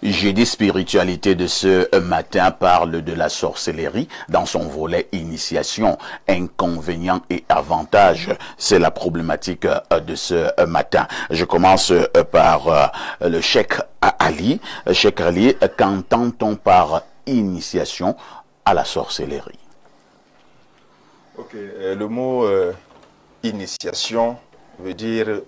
Jeudi Spiritualité de ce matin parle de la sorcellerie dans son volet initiation, inconvénients et avantages. C'est la problématique de ce matin. Je commence par le Cheikh Ali. Cheikh Ali, qu'entend-on par initiation à la sorcellerie? Ok, le mot initiation veut dire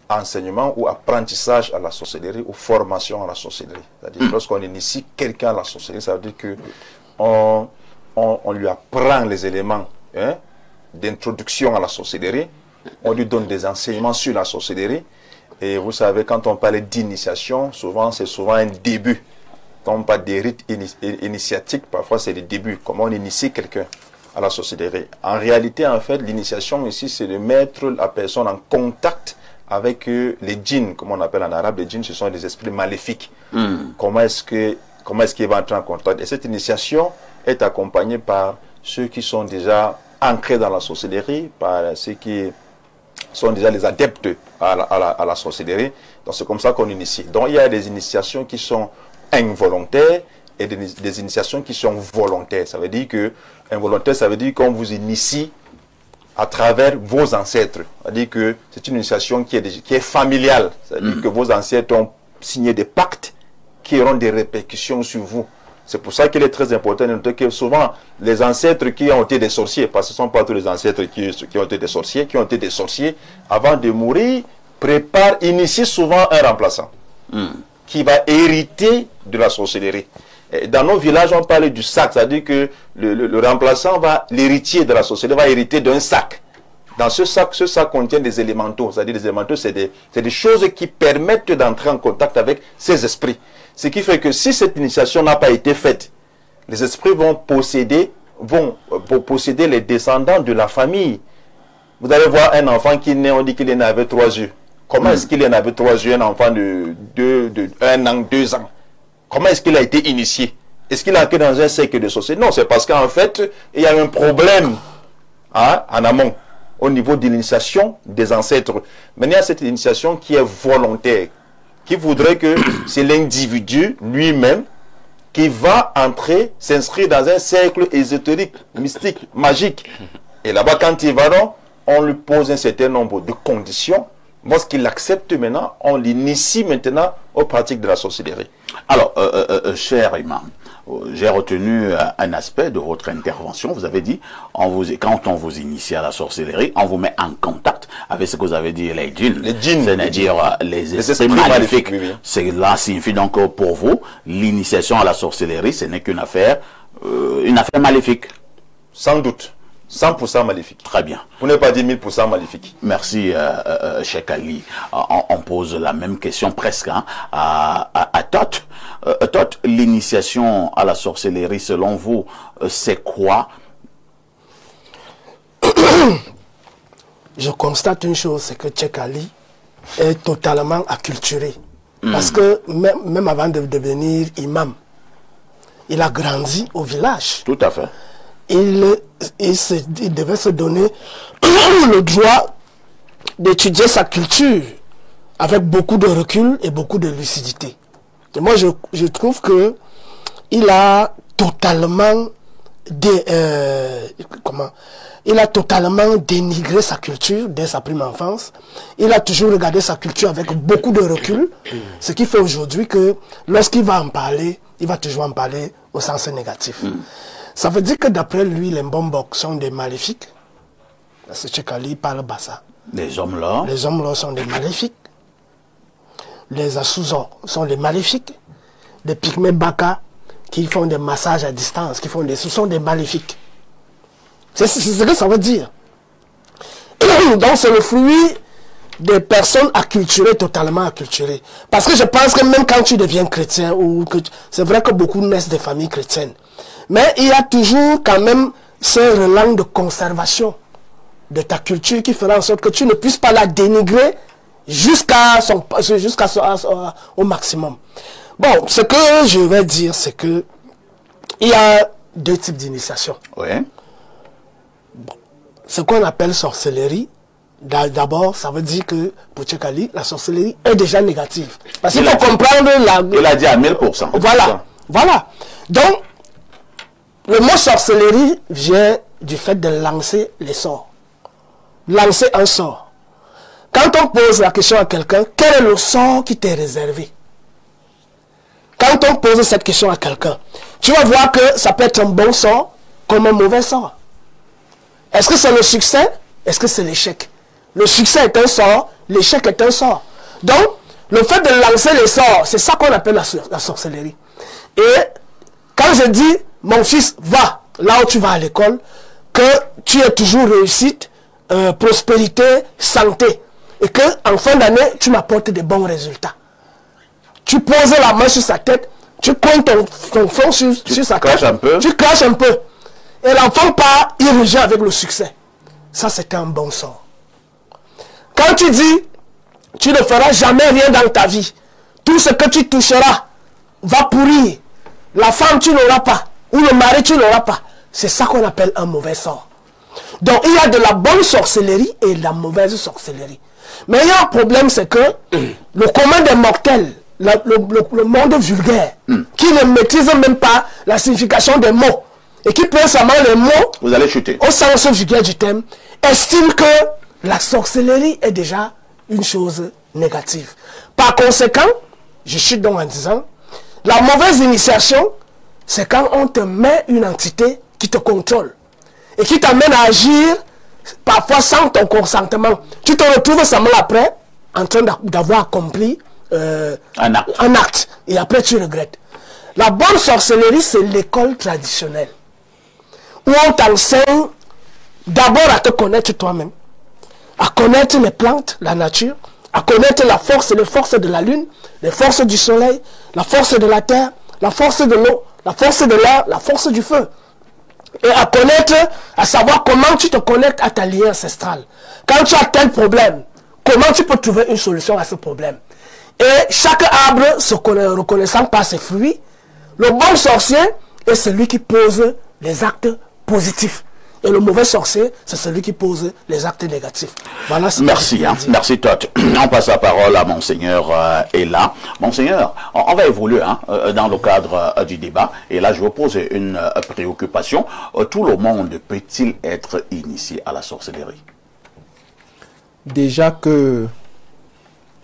enseignement ou apprentissage à la sorcellerie ou formation à la sorcellerie. C'est-à-dire lorsqu'on initie quelqu'un à la sorcellerie, ça veut dire que on lui apprend les éléments d'introduction à la sorcellerie, on lui donne des enseignements sur la sorcellerie. Et vous savez, quand on parle d'initiation, c'est souvent un début. Quand on parle des rites initiatiques, parfois c'est le début, comment on initie quelqu'un à la sorcellerie. En réalité, en fait, l'initiation ici, c'est de mettre la personne en contact avec les djinns, comme on appelle en arabe. Les djinns, ce sont des esprits maléfiques. Comment est-ce qu'il va entrer en contact? Et cette initiation est accompagnée par ceux qui sont déjà ancrés dans la sorcellerie, par ceux qui sont déjà les adeptes à la sorcellerie. Donc c'est comme ça qu'on initie. Donc il y a des initiations qui sont involontaires et des initiations qui sont volontaires. Ça veut dire que involontaire, ça veut dire qu'on vous initie à travers vos ancêtres. C'est-à-dire que c'est une initiation qui est familiale. C'est-à-dire que vos ancêtres ont signé des pactes qui auront des répercussions sur vous. C'est pour ça qu'il est très important de noter que souvent, les ancêtres qui ont été des sorciers, parce que ce ne sont pas tous les ancêtres qui ont été des sorciers, avant de mourir, initient souvent un remplaçant qui va hériter de la sorcellerie. Dans nos villages, on parle du sac, c'est-à-dire que le remplaçant l'héritier de la sorcellerie va hériter d'un sac. Dans ce sac contient des élémentaux, c'est-à-dire des élémentaux, c'est des choses qui permettent d'entrer en contact avec ces esprits. Ce qui fait que si cette initiation n'a pas été faite, les esprits vont posséder les descendants de la famille. Vous allez voir un enfant qui est né, on dit qu'il est né avec 3 yeux. Comment est-ce qu'il est né avec 3 yeux, un enfant de 1 an, 2 ans? Comment est-ce qu'il a été initié? Est-ce qu'il a été dans un cercle de sorciers? Non, c'est parce qu'en fait, il y a un problème en amont, au niveau de l'initiation des ancêtres. Mais il y a cette initiation qui est volontaire, qui voudrait que c'est l'individu lui-même qui va s'inscrire dans un cercle ésotérique, mystique, magique. Et là-bas, quand il va, on lui pose un certain nombre de conditions. Lorsqu'il accepte maintenant, on l'initie maintenant aux pratiques de la sorcellerie. Alors, cher imam, j'ai retenu un aspect de votre intervention. Vous avez dit, quand on vous initie à la sorcellerie, on vous met en contact avec ce que vous avez dit, les djinns. Les djinns. C'est-à-dire les esprits maléfiques. Oui. Cela signifie donc que pour vous, l'initiation à la sorcellerie, ce n'est qu'une affaire maléfique. Sans doute. 100% maléfique. Très bien. Vous n'avez pas dit 1000% maléfique. Merci, Cheikh Ali. On pose la même question presque à Tot. Tot, l'initiation à la sorcellerie, selon vous, c'est quoi? Je constate une chose, c'est que Cheikh Ali est totalement acculturé. Parce que même avant de devenir imam, il a grandi au village. Tout à fait. Il devait se donner le droit d'étudier sa culture avec beaucoup de recul et beaucoup de lucidité. Et moi, je trouve que il a totalement dénigré sa culture dès sa prime enfance. Il a toujours regardé sa culture avec beaucoup de recul, ce qui fait aujourd'hui que lorsqu'il va en parler, il va toujours en parler au sens négatif. Ça veut dire que d'après lui, les Mbombok sont des maléfiques. Parce que Cheikh Ali parle Bassa. Les hommes-là sont des maléfiques. Les Assouzons sont des maléfiques. Les Pygmées Baka qui font des massages à distance, ce sont des maléfiques. C'est ce que ça veut dire. Donc c'est le fruit des personnes acculturées, totalement acculturées. Parce que je pense que même quand tu deviens chrétien, c'est vrai que beaucoup naissent des familles chrétiennes. Mais il y a toujours quand même ce relan de conservation de ta culture qui fera en sorte que tu ne puisses pas la dénigrer au maximum. Bon, ce que je vais dire, c'est que il y a 2 types d'initiation. Oui. Bon, ce qu'on appelle sorcellerie, D'abord, ça veut dire que pour Tchekali, la sorcellerie est déjà négative. Parce qu'il faut comprendre la... Il a dit à 1000%. Voilà. Voilà. Donc, le mot sorcellerie vient du fait de lancer les sorts. Lancer un sort. Quand on pose la question à quelqu'un, quel est le sort qui t'est réservé? Quand on pose cette question à quelqu'un, tu vas voir que ça peut être un bon sort comme un mauvais sort. Est-ce que c'est le succès? Est-ce que c'est l'échec? Le succès est un sort, l'échec est un sort. Donc, le fait de lancer les sorts, c'est ça qu'on appelle la sorcellerie. Et quand je dis, mon fils, va là où tu vas à l'école, que tu aies toujours réussite, prospérité, santé, et que en fin d'année, tu m'apportes des bons résultats. Tu poses la main sur sa tête, tu coins ton front sur sa tête, tu craches un peu. Et l'enfant part, il revient avec le succès. Ça, c'est un bon sort. Quand tu dis, tu ne feras jamais rien dans ta vie, tout ce que tu toucheras va pourrir. La femme, tu n'auras pas, ou le mari, tu n'auras pas. C'est ça qu'on appelle un mauvais sort. Donc, il y a de la bonne sorcellerie et de la mauvaise sorcellerie. Mais il y a un problème, c'est que le commun des mortels, le monde vulgaire, qui ne maîtrise même pas la signification des mots, et qui prend seulement les mots, vous allez chuter, au sens vulgaire du thème, estime que la sorcellerie est déjà une chose négative. Par conséquent, je chute donc en disant, la mauvaise initiation, c'est quand on te met une entité qui te contrôle et qui t'amène à agir parfois sans ton consentement. Tu te retrouves seulement après en train d'avoir accompli un acte. Et après tu regrettes. La bonne sorcellerie, c'est l'école traditionnelle où on t'enseigne d'abord à te connaître toi-même, à connaître les plantes, la nature, à connaître la force et les forces de la lune, les forces du soleil, la force de la terre, la force de l'eau, la force de l'air, la force du feu. Et à connaître, à savoir comment tu te connectes à ta lignée ancestrale. Quand tu as tel problème, comment tu peux trouver une solution à ce problème. Et chaque arbre se reconnaissant par ses fruits, le bon sorcier est celui qui pose les actes positifs. Et le mauvais sorcier, c'est celui qui pose les actes négatifs. Voilà ce merci, merci Todd. On passe la parole à Monseigneur Ella. Monseigneur, on va évoluer dans le cadre du débat. Et là, je vous pose une préoccupation. Tout le monde peut-il être initié à la sorcellerie? Déjà que,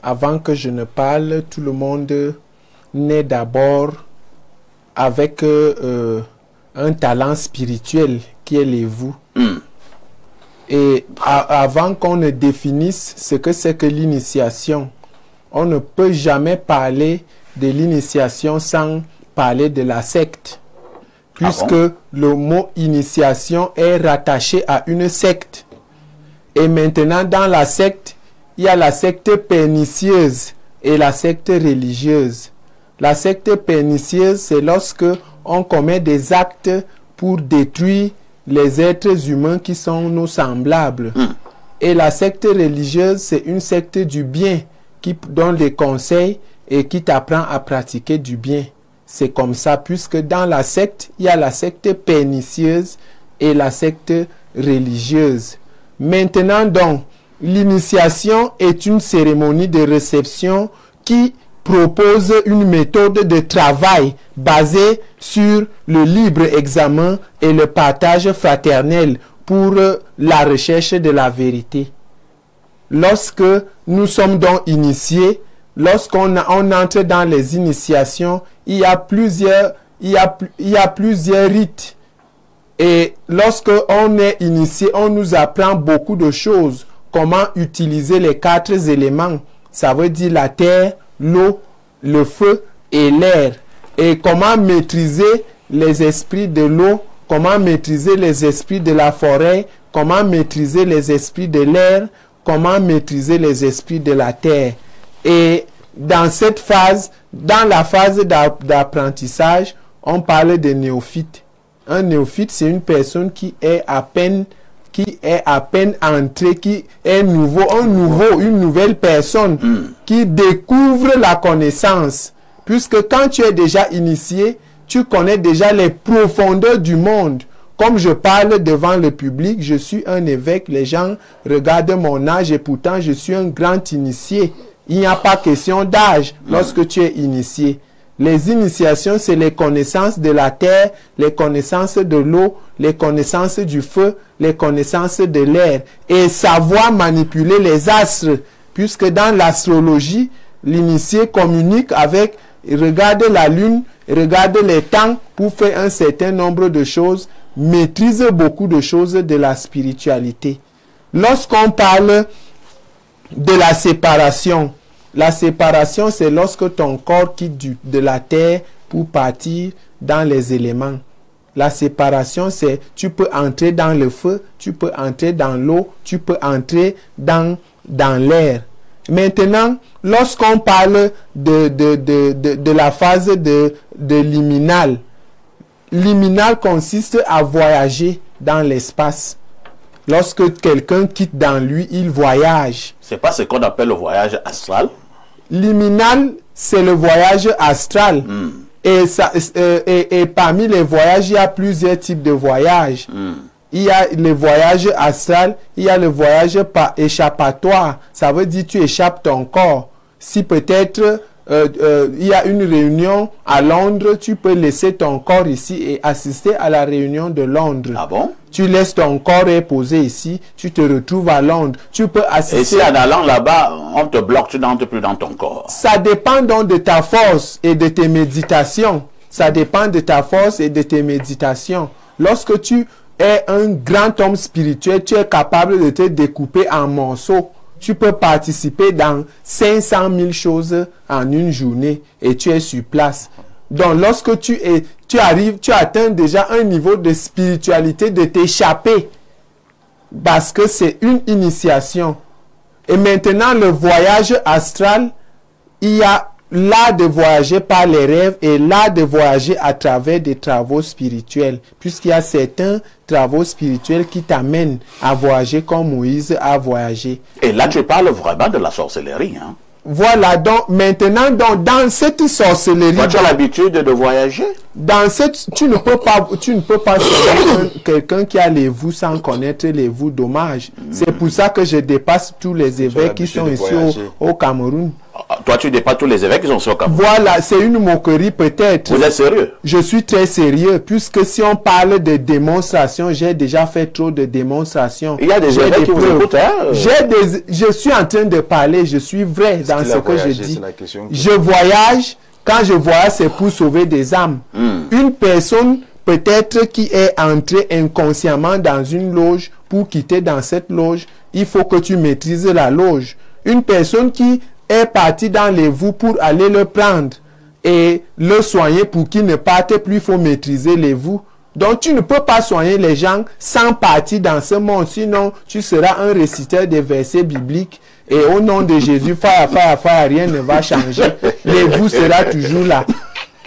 avant que je ne parle, tout le monde naît d'abord avec un talent spirituel qui est les vous. Et avant qu'on ne définisse ce que c'est que l'initiation, on ne peut jamais parler de l'initiation sans parler de la secte, puisque le mot initiation est rattaché à une secte. Et maintenant, dans la secte, il y a la secte pernicieuse et la secte religieuse. La secte pernicieuse, c'est lorsque on commet des actes pour détruire les êtres humains qui sont nos semblables. Et la secte religieuse, c'est une secte du bien qui donne des conseils et qui t'apprend à pratiquer du bien. C'est comme ça, puisque dans la secte, il y a la secte pernicieuse et la secte religieuse. Maintenant donc, l'initiation est une cérémonie de réception qui propose une méthode de travail basée sur le libre examen et le partage fraternel pour la recherche de la vérité. Lorsque nous sommes donc initiés, lorsqu'on entre dans les initiations, il y a plusieurs rites. Et lorsque on est initié, on nous apprend beaucoup de choses. Comment utiliser les 4 éléments. Ça veut dire la terre, l'eau, le feu et l'air. Et comment maîtriser les esprits de l'eau, comment maîtriser les esprits de la forêt, comment maîtriser les esprits de l'air, comment maîtriser les esprits de la terre. Et dans cette phase, dans la phase d'apprentissage, on parle de néophyte. Un néophyte, c'est une personne qui est à peine entrée, qui est une nouvelle personne qui découvre la connaissance. Puisque quand tu es déjà initié, tu connais déjà les profondeurs du monde. comme je parle devant le public, je suis un évêque, les gens regardent mon âge et pourtant je suis un grand initié. Il n'y a pas question d'âge lorsque tu es initié. Les initiations, c'est les connaissances de la terre, les connaissances de l'eau, les connaissances du feu, les connaissances de l'air. Et savoir manipuler les astres, puisque dans l'astrologie, l'initié communique avec, regarde la lune, regarde les temps pour faire un certain nombre de choses, maîtrise beaucoup de choses de la spiritualité. Lorsqu'on parle de la séparation, c'est lorsque ton corps quitte de la terre pour partir dans les éléments. La séparation, c'est tu peux entrer dans le feu, tu peux entrer dans l'eau, tu peux entrer dans l'air. Maintenant, lorsqu'on parle de la phase de liminal, liminal consiste à voyager dans l'espace. Lorsque quelqu'un quitte dans lui, il voyage. C'est pas ce qu'on appelle le voyage astral? Liminal, c'est le voyage astral. Et parmi les voyages, il y a plusieurs types de voyages. Il y a le voyage astral, il y a le voyage échappatoire. Ça veut dire tu échappes ton corps. Si peut-être il y a une réunion à Londres, tu peux laisser ton corps ici et assister à la réunion de Londres. Ah bon? Tu laisses ton corps reposer ici, tu te retrouves à Londres. Tu peux assister. Et si en allant là-bas, on te bloque, tu n'entres plus dans ton corps. Ça dépend donc de ta force et de tes méditations. Ça dépend de ta force et de tes méditations. Lorsque tu es un grand homme spirituel, tu es capable de te découper en morceaux. Tu peux participer dans 500 000 choses en une journée et tu es sur place. Donc, lorsque tu atteins déjà un niveau de spiritualité de t'échapper parce que c'est une initiation. Et maintenant, le voyage astral, il y a l'art de voyager par les rêves et l'art de voyager à travers des travaux spirituels, puisqu'il y a certains travaux spirituels qui t'amènent à voyager comme Moïse a voyagé. Et là, tu parles vraiment de la sorcellerie, hein? Voilà, donc maintenant, dans cette sorcellerie... Toi, tu as l'habitude de voyager? Tu ne peux pas quelqu'un qui a les voues sans connaître les voues, dommage. C'est pour ça que je dépasse tous les évêques qui sont ici au Cameroun. Toi, tu dépasses tous les évêques qui sont sur Cameroun. Voilà, c'est une moquerie peut-être. Vous êtes sérieux? Je suis très sérieux, puisque si on parle de démonstration, j'ai déjà fait trop de démonstrations. Il y a des évêques qui vous écoutent, hein? Je suis en train de parler, je suis vrai dans ce que je dis. Je voyage, quand je voyage, c'est pour sauver des âmes. Une personne, peut-être qui est entrée inconsciemment dans une loge, pour quitter dans cette loge, il faut que tu maîtrises la loge. Une personne qui est parti dans les voûtes pour aller le prendre et le soigner pour qu'il ne parte plus, il faut maîtriser les voûtes. Donc tu ne peux pas soigner les gens sans partir dans ce monde, sinon tu seras un réciteur des versets bibliques et au nom de Jésus, rien ne va changer. Les voûtes seront toujours là.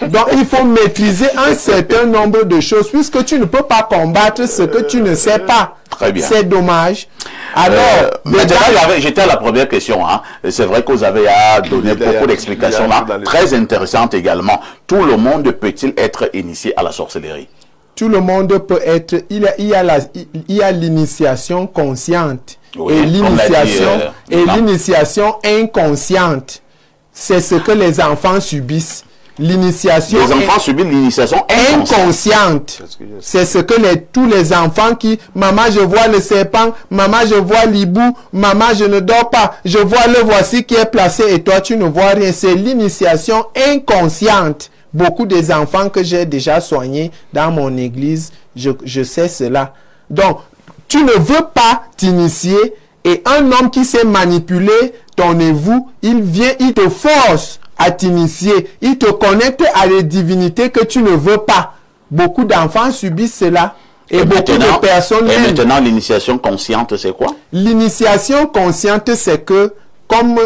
Donc il faut maîtriser un certain nombre de choses puisque tu ne peux pas combattre ce que tu ne sais pas. Très bien. C'est dommage. Alors, maintenant, j'étais à la première question. Hein. C'est vrai que vous avez donné beaucoup d'explications là, très intéressantes également. Tout le monde peut-il être initié à la sorcellerie? Tout le monde peut être. Il y a l'initiation consciente et l'initiation inconsciente. C'est ce que les enfants subissent. L'initiation. Les enfants subissent l'initiation inconsciente. C'est ce que tous les enfants qui, maman, je vois le serpent, maman, je vois l'hibou, maman, je ne dors pas, je vois le voici qui est placé et toi, tu ne vois rien. C'est l'initiation inconsciente. Beaucoup des enfants que j'ai déjà soignés dans mon église, je sais cela. Donc, tu ne veux pas t'initier et un homme qui sait manipuler ton époux, il vient, il te force à t'initier. Il te connecte à des divinités que tu ne veux pas. Beaucoup d'enfants subissent cela. Et beaucoup de personnes... Et maintenant, l'initiation consciente, c'est quoi? L'initiation consciente, c'est que, comme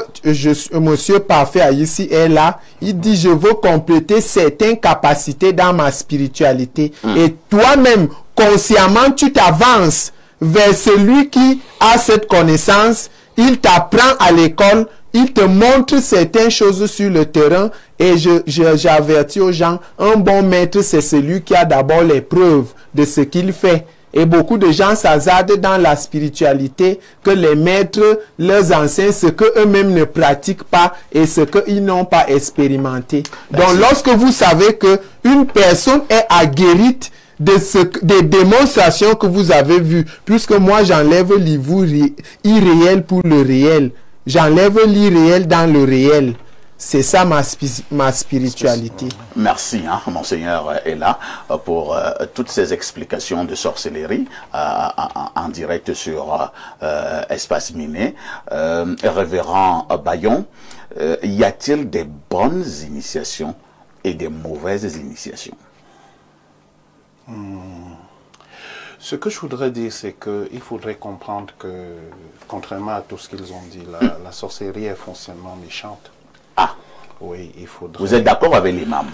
Monsieur Parfait ici est là, il dit, je veux compléter certaines capacités dans ma spiritualité. Et toi-même, consciemment, tu t'avances vers celui qui a cette connaissance. Il t'apprend à l'école. il te montre certaines choses sur le terrain et j'avertis aux gens, un bon maître, c'est celui qui a d'abord les preuves de ce qu'il fait. Et beaucoup de gens s'hasardent dans la spiritualité que les maîtres leur enseignent ce qu'eux-mêmes ne pratiquent pas et ce qu'ils n'ont pas expérimenté. Merci. Donc, lorsque vous savez qu'une personne est aguerrie des démonstrations que vous avez vues, puisque moi, j'enlève l'irréel pour le réel. J'enlève l'irréel dans le réel. C'est ça ma spiritualité. Merci, Monseigneur est là pour toutes ces explications de sorcellerie en direct sur Espace Minet. Révérend Bayon, y a-t-il des bonnes initiations et des mauvaises initiations? Ce que je voudrais dire, c'est qu'il faudrait comprendre que, contrairement à tout ce qu'ils ont dit, la sorcellerie est foncièrement méchante. Ah, oui, il faudrait... Vous êtes d'accord avec l'imam?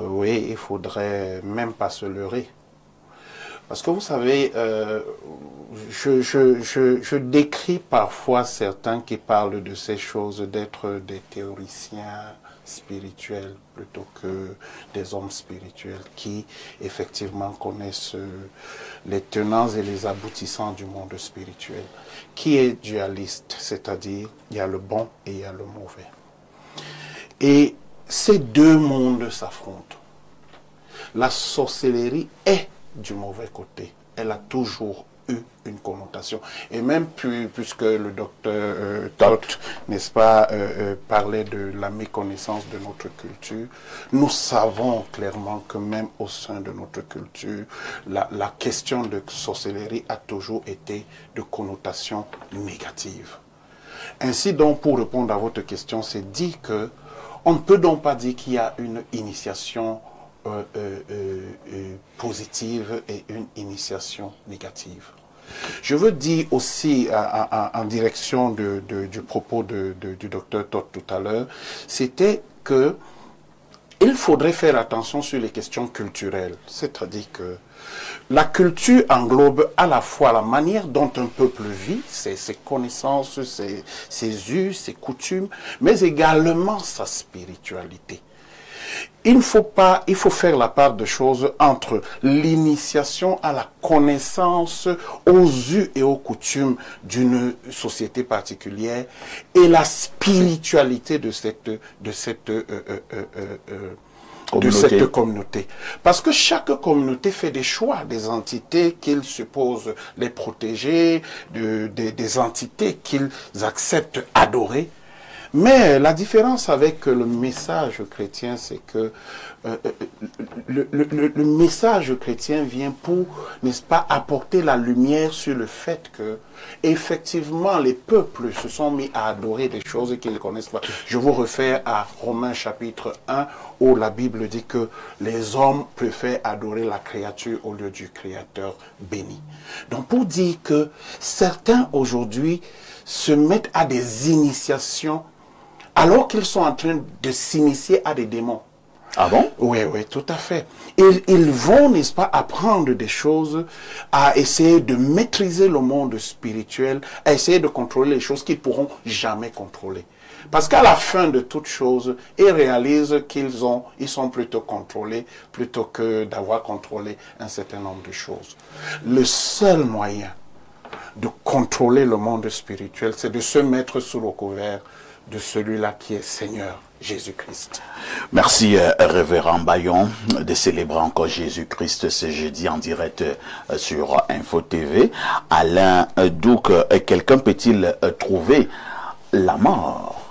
Oui, il faudrait même pas se leurrer. Parce que vous savez, je décris parfois certains qui parlent de ces choses d'être des théoriciens spirituels plutôt que des hommes spirituels qui effectivement connaissent les tenants et les aboutissants du monde spirituel, qui est dualiste, c'est-à-dire il y a le bon et il y a le mauvais. Et ces deux mondes s'affrontent. La sorcellerie est du mauvais côté. Elle a toujours eu une connotation. Et même puisque le docteur Todt, n'est-ce pas, parlait de la méconnaissance de notre culture, nous savons clairement que même au sein de notre culture, la question de sorcellerie a toujours été de connotation négative. Ainsi donc, pour répondre à votre question, c'est dit que on ne peut donc pas dire qu'il y a une initiation positive et une initiation négative. Je veux dire aussi, en direction du propos du docteur Todt tout à l'heure, c'était que il faudrait faire attention sur les questions culturelles. C'est-à-dire que la culture englobe à la fois la manière dont un peuple vit, ses connaissances, ses us, ses coutumes, mais également sa spiritualité. Il faut faire la part de choses entre l'initiation à la connaissance, aux us et aux coutumes d'une société particulière et la spiritualité de cette communauté. Parce que chaque communauté fait des choix, des entités qu'ils supposent les protéger, des entités qu'ils acceptent adorer. Mais la différence avec le message chrétien, c'est que le message chrétien vient pour, n'est-ce pas, apporter la lumière sur le fait que, effectivement, les peuples se sont mis à adorer des choses qu'ils ne connaissent pas. Je vous réfère à Romains chapitre 1, où la Bible dit que les hommes préfèrent adorer la créature au lieu du Créateur béni. Donc, pour dire que certains, aujourd'hui, se mettent à des initiations alors qu'ils sont en train de s'initier à des démons. Ah bon? Oui, oui, tout à fait. Ils vont, n'est-ce pas, apprendre des choses, à essayer de maîtriser le monde spirituel, à essayer de contrôler les choses qu'ils ne pourront jamais contrôler. Parce qu'à la fin de toute chose, ils réalisent qu'ils sont plutôt contrôlés, plutôt que d'avoir contrôlé un certain nombre de choses. Le seul moyen de contrôler le monde spirituel, c'est de se mettre sous le couvert de celui-là qui est Seigneur, Jésus-Christ. Merci, Révérend Bayon, de célébrer encore Jésus-Christ ce jeudi en direct sur Info TV. Alain Douc, quelqu'un peut-il trouver la mort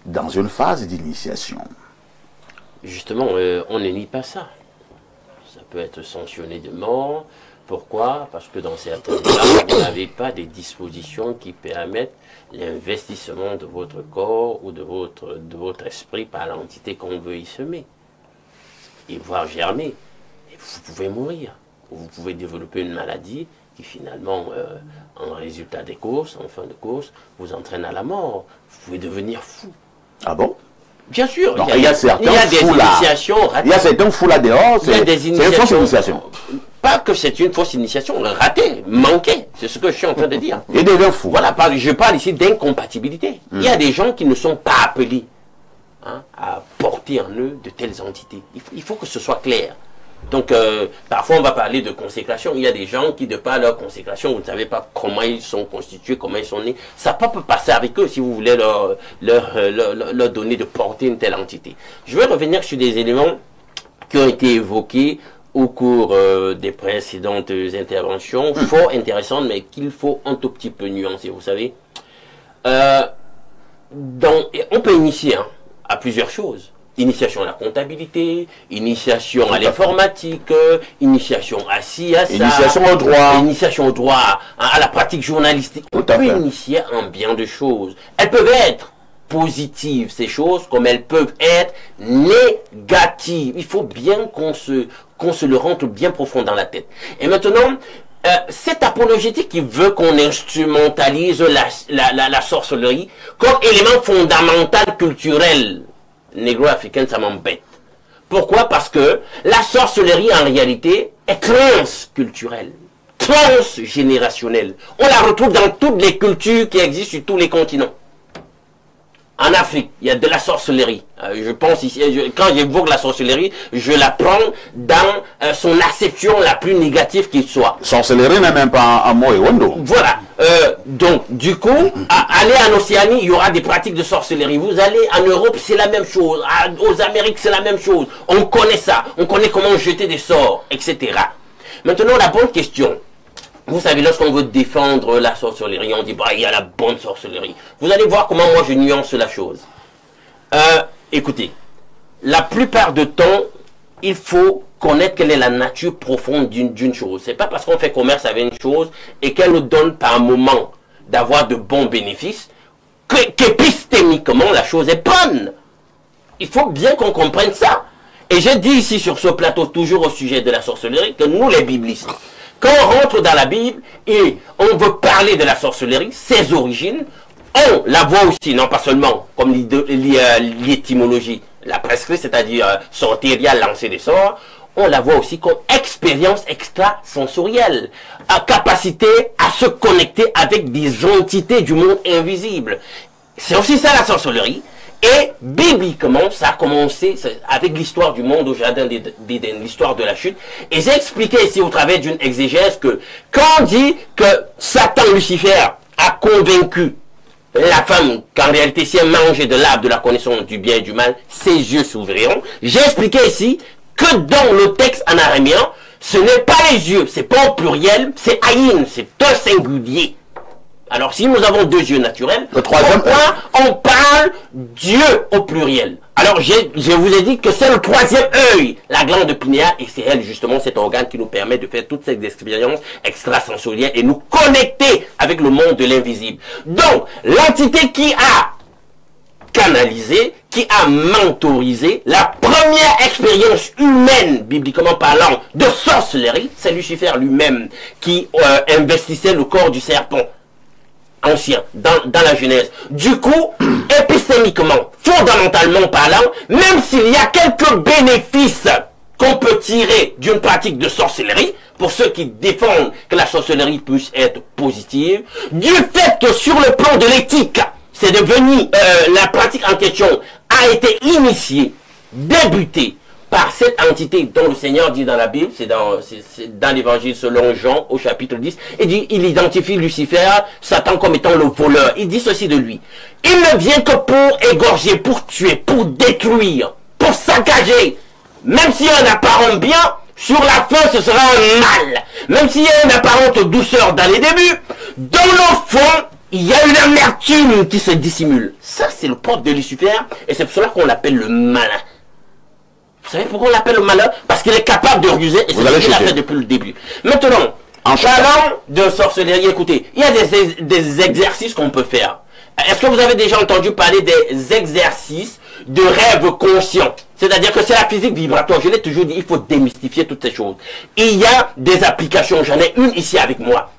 dans une phase d'initiation? Justement, on ne nie pas ça. Ça peut être sanctionné de mort. Pourquoi? Parce que dans certains cas, vous n'avez pas des dispositions qui permettent l'investissement de votre corps ou de votre esprit par l'entité qu'on veut y semer. Et voir germer. Et vous pouvez mourir. Vous pouvez développer une maladie qui finalement, en résultat des courses, en fin de course, vous entraîne à la mort. Vous pouvez devenir fou. Ah bon? Bien sûr. Donc, il y a des initiations ratées. Il y a certains fous là dehors, c'est une fausse initiation. Pas que c'est une fausse initiation, ratée, manquée. C'est ce que je suis en train de dire. Il devient fou. Voilà, je parle ici d'incompatibilité. Il y a des gens qui ne sont pas appelés à porter en eux de telles entités. Il faut que ce soit clair. Donc, parfois, on va parler de consécration. Il y a des gens qui, de par leur consécration, vous ne savez pas comment ils sont constitués, comment ils sont nés. Ça peut passer avec eux si vous voulez leur donner de porter une telle entité. Je vais revenir sur des éléments qui ont été évoqués au cours des précédentes interventions, fort intéressantes, mais qu'il faut un tout petit peu nuancer, vous savez. On peut initier à plusieurs choses. Initiation à la comptabilité, initiation à l'informatique, initiation à ci, à ça. Initiation au droit. Initiation au droit, à la pratique journalistique. On peut initier en bien de choses. Elles peuvent être positives, ces choses, comme elles peuvent être négatives. Il faut bien qu'on se le rentre bien profond dans la tête. Et maintenant, cette apologétique qui veut qu'on instrumentalise la sorcellerie comme élément fondamental culturel négro-africaine, ça m'embête. Pourquoi? Parce que la sorcellerie, en réalité, est transculturelle, transgénérationnelle. On la retrouve dans toutes les cultures qui existent sur tous les continents. En Afrique, il y a de la sorcellerie. Je pense ici, quand j'évoque la sorcellerie, je la prends dans son acception la plus négative qu'il soit. Sorcellerie n'est même pas un mot Ewondo. Voilà. Donc, du coup, aller en Océanie, il y aura des pratiques de sorcellerie. Vous allez en Europe, c'est la même chose. Aux Amériques, c'est la même chose. On connaît ça. On connaît comment jeter des sorts, etc. Maintenant, la bonne question. Vous savez, lorsqu'on veut défendre la sorcellerie, on dit, bah, il y a la bonne sorcellerie. Vous allez voir comment moi je nuance la chose. Écoutez, la plupart du temps, il faut connaître quelle est la nature profonde d'une chose. C'est pas parce qu'on fait commerce avec une chose et qu'elle nous donne par moment d'avoir de bons bénéfices qu'épistémiquement la chose est bonne. Il faut bien qu'on comprenne ça. Et j'ai dit ici sur ce plateau, toujours au sujet de la sorcellerie, que nous les biblistes, quand on rentre dans la Bible et on veut parler de la sorcellerie, ses origines, on la voit aussi, non pas seulement comme l'étymologie, la prescrite, c'est-à-dire sortirial, lancer des sorts, on la voit aussi comme expérience extrasensorielle, à capacité à se connecter avec des entités du monde invisible. C'est aussi ça la sorcellerie. Et bibliquement, ça a commencé avec l'histoire du monde au jardin d'Éden, l'histoire de la chute. Et j'ai expliqué ici au travers d'une exégèse que quand on dit que Satan, Lucifer, a convaincu la femme qu'en réalité si elle mangeait de l'arbre de la connaissance du bien et du mal, ses yeux s'ouvriront, j'ai expliqué ici que dans le texte en araméen, ce n'est pas les yeux, c'est pas au pluriel, c'est aïn, c'est un singulier. Alors, si nous avons deux yeux naturels, pourquoi on parle Dieu au pluriel? Alors, je vous ai dit que c'est le troisième œil, la glande pinéale, et c'est elle, justement, cet organe qui nous permet de faire toutes ces expériences extrasensorielles et nous connecter avec le monde de l'invisible. Donc, l'entité qui a canalisé, qui a mentorisé la première expérience humaine, bibliquement parlant, de sorcellerie, c'est Lucifer lui-même qui investissait le corps du serpent ancien, dans la Genèse. Du coup, épistémiquement, fondamentalement parlant, même s'il y a quelques bénéfices qu'on peut tirer d'une pratique de sorcellerie, pour ceux qui défendent que la sorcellerie puisse être positive, du fait que sur le plan de l'éthique, c'est devenu, la pratique en question a été initiée, débutée, par cette entité dont le Seigneur dit dans la Bible, c'est dans l'évangile selon Jean au chapitre 10, il identifie Lucifer, Satan comme étant le voleur. Il dit ceci de lui: il ne vient que pour égorger, pour tuer, pour détruire, pour saccager. Même s'il y a un apparent bien, sur la fin ce sera un mal. Même s'il y a une apparente douceur dans les débuts, dans le fond, il y a une amertume qui se dissimule. Ça, c'est le propre de Lucifer, et c'est pour cela qu'on l'appelle le malin. Vous savez pourquoi on l'appelle le malheur? Parce qu'il est capable de ruser, et c'est ce qu'il a fait depuis le début. Maintenant, en parlant de sorcellerie, écoutez, il y a des exercices qu'on peut faire. Est-ce que vous avez déjà entendu parler des exercices de rêve conscient? C'est-à-dire que c'est la physique vibratoire. Je l'ai toujours dit, il faut démystifier toutes ces choses. Il y a des applications, j'en ai une ici avec moi,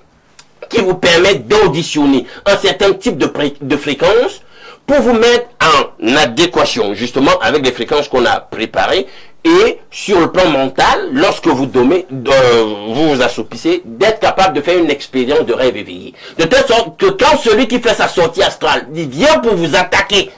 qui vous permettent d'auditionner un certain type de fréquence pour vous mettre en adéquation justement avec les fréquences qu'on a préparées, et sur le plan mental, lorsque vous dormez, vous vous assoupissez, d'être capable de faire une expérience de rêve éveillé. De telle sorte que quand celui qui fait sa sortie astrale, il vient pour vous attaquer,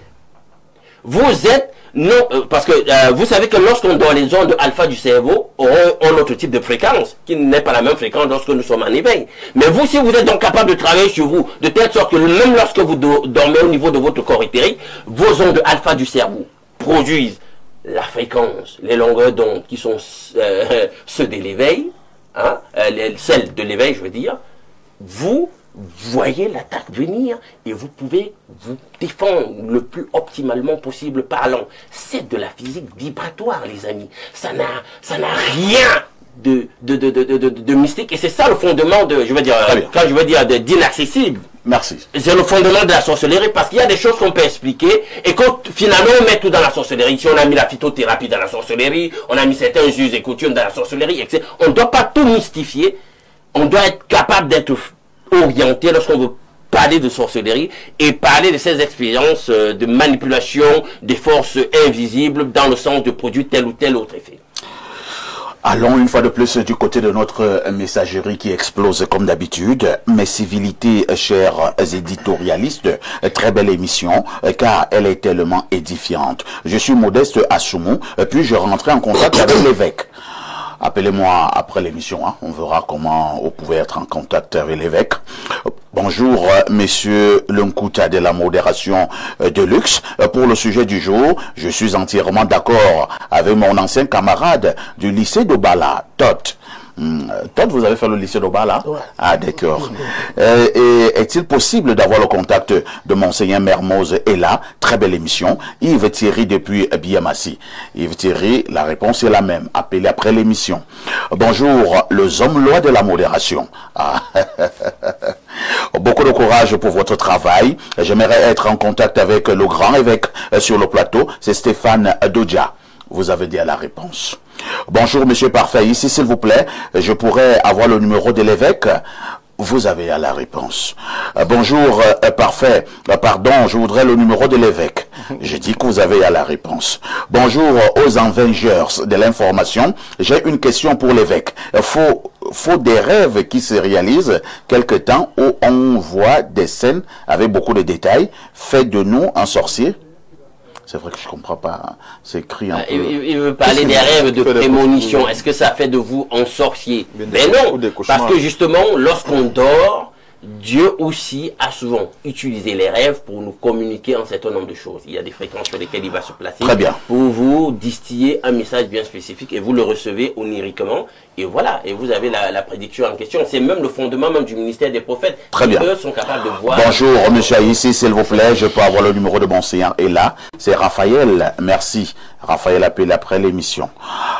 vous êtes, non, parce que vous savez que lorsqu'on dort, les ondes alpha du cerveau auront un autre type de fréquence, qui n'est pas la même fréquence lorsque nous sommes en éveil. Mais vous, si vous êtes donc capable de travailler sur vous, de telle sorte que même lorsque vous dormez au niveau de votre corps éthérique, vos ondes alpha du cerveau produisent la fréquence, les longueurs d'onde qui sont ceux de l'éveil, hein, celles de l'éveil, je veux dire, vous voyez l'attaque venir et vous pouvez vous défendre le plus optimalement possible parlant. C'est de la physique vibratoire, les amis. Ça n'a rien de mystique, et c'est ça le fondement de, je veux dire, quand je veux dire d'inaccessible. Merci. C'est le fondement de la sorcellerie, parce qu'il y a des choses qu'on peut expliquer et qu'on finalement on met tout dans la sorcellerie. Si on a mis la phytothérapie dans la sorcellerie, on a mis certains us et coutumes dans la sorcellerie, etc. On ne doit pas tout mystifier, on doit être capable d'être orienté lorsqu'on veut parler de sorcellerie et parler de ces expériences de manipulation des forces invisibles dans le sens de produire tel ou tel autre effet. Allons une fois de plus du côté de notre messagerie qui explose comme d'habitude. Mes civilités, chers éditorialistes, très belle émission car elle est tellement édifiante. Je suis Modeste Assoumou, puis je rentrais en contact avec l'évêque. Appelez-moi après l'émission, hein. On verra comment vous pouvez être en contact avec l'évêque. Bonjour, messieurs Lunkouta de la modération de luxe. Pour le sujet du jour, je suis entièrement d'accord avec mon ancien camarade du lycée d'Obala, Todd. Todd, vous avez fait le lycée d'Obala? Ouais. Ah, d'accord. Est-il possible d'avoir le contact de Monseigneur Mermoz Ella? Très belle émission. Yves Thierry depuis Biamassi. Yves Thierry, la réponse est la même. Appelez après l'émission. Bonjour, les hommes lois de la modération. Ah. Beaucoup de courage pour votre travail. J'aimerais être en contact avec le grand évêque sur le plateau. C'est Stéphane Dodja. Vous avez dit à la réponse. Bonjour, monsieur Parfait. Ici, s'il vous plaît, je pourrais avoir le numéro de l'évêque. Vous avez à la réponse. Bonjour, Parfait. Pardon, je voudrais le numéro de l'évêque. Je dis que vous avez à la réponse. Bonjour aux Avengers de l'information. J'ai une question pour l'évêque. Faut des rêves qui se réalisent quelque temps où on voit des scènes avec beaucoup de détails. Fait de nous un sorcier. C'est vrai que je ne comprends pas. C'est écrit un peu. Il veut parler des rêves de prémonition. Est-ce que ça fait de vous un sorcier? Mais non, parce que justement, lorsqu'on dort, Dieu aussi a souvent utilisé les rêves pour nous communiquer un certain nombre de choses. Il y a des fréquences sur lesquelles il va se placer. Très bien. Pour vous distiller un message bien spécifique et vous le recevez oniriquement. Et voilà, et vous avez la prédiction en question. C'est même le fondement même du ministère des prophètes. Très bien. Eux sont capables de voir. Bonjour, monsieur ici, s'il vous plaît. Je peux avoir le numéro de Monseigneur. Et là, c'est Raphaël. Merci. Raphaël appelle après l'émission.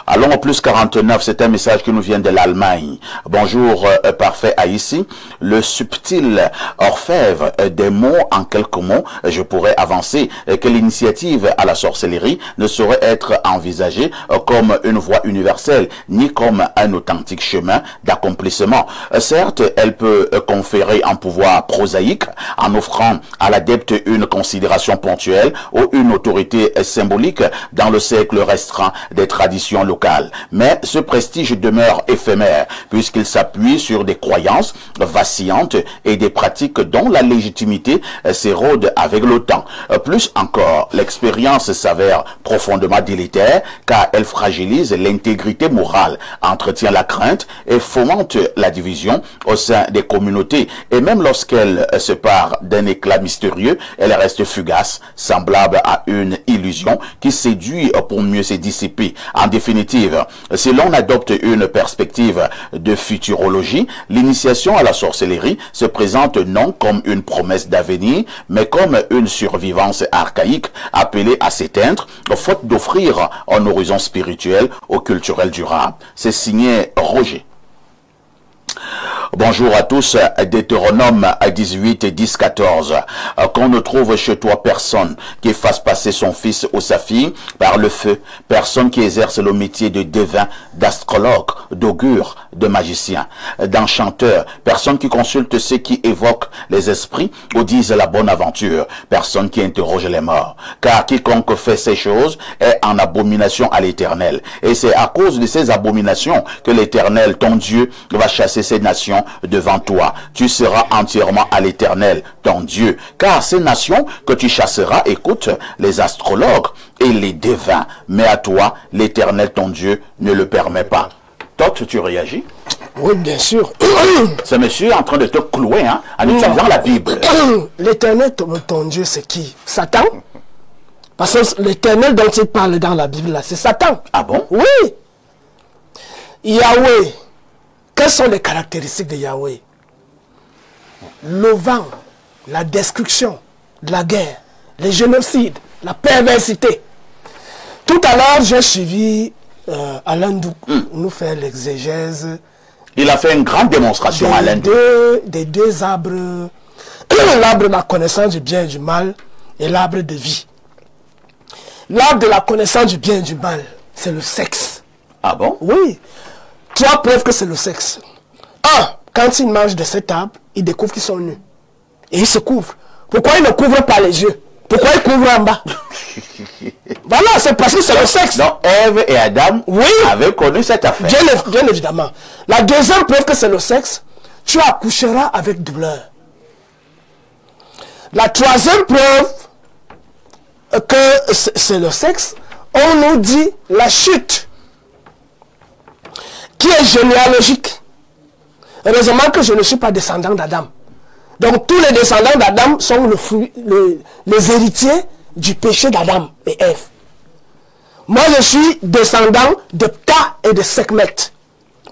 Allons au plus 49. C'est un message qui nous vient de l'Allemagne. Bonjour, Parfait ici. Le subtil orfèvre des mots en quelques mots. Je pourrais avancer que l'initiative à la sorcellerie ne saurait être envisagée comme une voie universelle, ni comme un authentique chemin d'accomplissement. Certes, elle peut conférer un pouvoir prosaïque en offrant à l'adepte une considération ponctuelle ou une autorité symbolique dans le cercle restreint des traditions locales. Mais ce prestige demeure éphémère puisqu'il s'appuie sur des croyances vacillantes et des pratiques dont la légitimité s'érode avec le temps. Plus encore, l'expérience s'avère profondément délétère car elle fragilise l'intégrité morale, entretient la crainte et fomente la division au sein des communautés. Et même lorsqu'elle se part d'un éclat mystérieux, elle reste fugace, semblable à une illusion qui séduit pour mieux se dissiper. En définitive, si l'on adopte une perspective de futurologie, l'initiation à la sorcellerie se présente non comme une promesse d'avenir, mais comme une survivance archaïque appelée à s'éteindre, faute d'offrir un horizon spirituel ou culturel durable. C'est signé Roger. Bonjour à tous, Deutéronome 18, 10, 14. Qu'on ne trouve chez toi personne qui fasse passer son fils ou sa fille par le feu, personne qui exerce le métier de devin, d'astrologue, d'augure, de magiciens, d'enchanteurs, personne qui consulte ceux qui évoquent les esprits ou disent la bonne aventure, personne qui interroge les morts. Car quiconque fait ces choses est en abomination à l'Éternel. Et c'est à cause de ces abominations que l'Éternel, ton Dieu, va chasser ces nations devant toi. Tu seras entièrement à l'Éternel, ton Dieu. Car ces nations que tu chasseras, écoute, les astrologues et les devins. Mais à toi, l'Éternel, ton Dieu, ne le permet pas. Toi, tu réagis? Oui, bien sûr. Ce monsieur est en train de te clouer hein, en utilisant la Bible. L'Éternel, ton Dieu, c'est qui? Satan? Parce que l'Éternel dont il parle dans la Bible, là, c'est Satan. Ah bon? Oui. Yahweh. Quelles sont les caractéristiques de Yahweh? Le vent, la destruction, la guerre, les génocides, la perversité. Tout à l'heure, j'ai suivi Alain Douk nous faire l'exégèse. Il a fait une grande démonstration, Alain Douk. Des deux arbres, l'arbre de la connaissance du bien et du mal et l'arbre de vie. L'arbre de la connaissance du bien et du mal, c'est le sexe. Ah bon? Oui. 3 preuves que c'est le sexe. 1. Quand ils mangent de cet arbre, ils découvrent qu'ils sont nus. Et ils se couvrent. Pourquoi ils ne couvrent pas les yeux? Pourquoi ils couvrent en bas? Voilà, c'est parce que c'est le sexe. Donc Ève et Adam avaient connu cette affaire. Bien évidemment. La deuxième preuve que c'est le sexe, tu accoucheras avec douleur. La troisième preuve que c'est le sexe, on nous dit la chute, qui est généalogique. Heureusement que je ne suis pas descendant d'Adam. Donc tous les descendants d'Adam sont le fruit, les héritiers du péché d'Adam et Ève. Moi je suis descendant de Ptah et de Sekhmet.